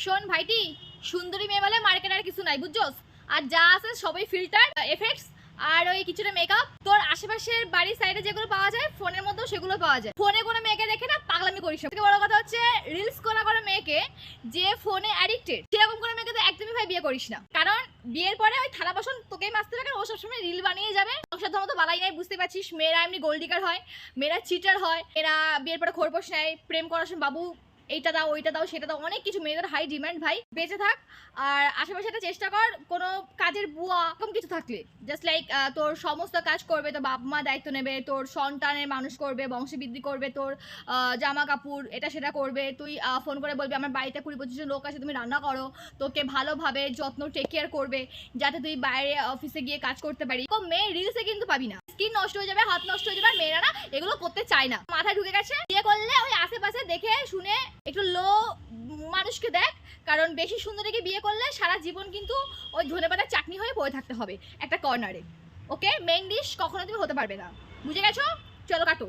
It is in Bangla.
শোন ভাইটি, সুন্দরী মেয়ে বলে মার্কেট আর কিছু নাই, বুঝছস? আর যা আছে সবই ফিল্টার, এফেক্টস আর ওই কিছুটা মেকআপ। তোর আশেপাশের বাড়ির সাইডে যেগুলো পাওয়া যায় ফোনের মধ্যেও সেগুলো পাওয়া যায়। ফোনে কোনো মেয়েকে দেখে না পাগলামি করিস না। বড় কথা হচ্ছে রিলস করা মেয়েকে যে ফোনে অ্যাডিক্টেড, সেরকম কোনো মেয়েকে তো একদমই ভাই বিয়ে করিস না। কারণ বিয়ের পরে ওই থালা বাসন তোকেই মাজতে থাকে, ও সবসময় রিল বানিয়ে যাবে। সংসার ধর্ম তো বালাই নাই, বুঝতে পারছিস। মেয়েরা এমনি গোল্ড ডিগার হয়, মেয়েরা চিটার হয়, এরা বিয়ের পরে খোরপোশ নেয়, প্রেম করার সময় বাবু এইটা দাও ওইটা দাও সেটা দাও, অনেক কিছু। মেয়েদের হাই ডিমান্ড ভাই, বেঁচে থাক। আর আশেপাশে একটা চেষ্টা কর কোনো কাজের বুয়া এরকম কিছু থাকলে, জাস্ট লাইক তোর সমস্ত কাজ করবে, তোর বাপ মা দায়িত্ব নেবে, তোর সন্তানের মানুষ করবে, বংশবৃদ্ধি করবে, তোর জামা কাপড় এটা সেটা করবে। তুই ফোন করে বলবি আমার বাড়িতে 20-25 জন লোক আছে, তুমি রান্না করো, তোকে ভালোভাবে যত্ন টেক কেয়ার করবে, যাতে তুই বাইরে অফিসে গিয়ে কাজ করতে পারি। মেয়ে রিলসে কিন্তু পাবি না। স্কিন নষ্ট হয়ে যাবে, হাত নষ্ট হয়ে যাবে। আর মেয়েরা না এগুলো করতে চায় না, মাথায় ঢুকে গেছে। বিয়ে করলে ওই আশেপাশে দেখে শুনে একটু লো মানুষকে দেখ, কারণ বেশি সুন্দরীকে বিয়ে করলে সারা জীবন কিন্তু ওই ধনেপাতার চাটনি হয়ে পড়ে থাকতে হবে একটা কর্নারে। ওকে, মেইন ডিশ কখনো তুমি হতে পারবে না, বুঝে গেছো? চলো কাটো।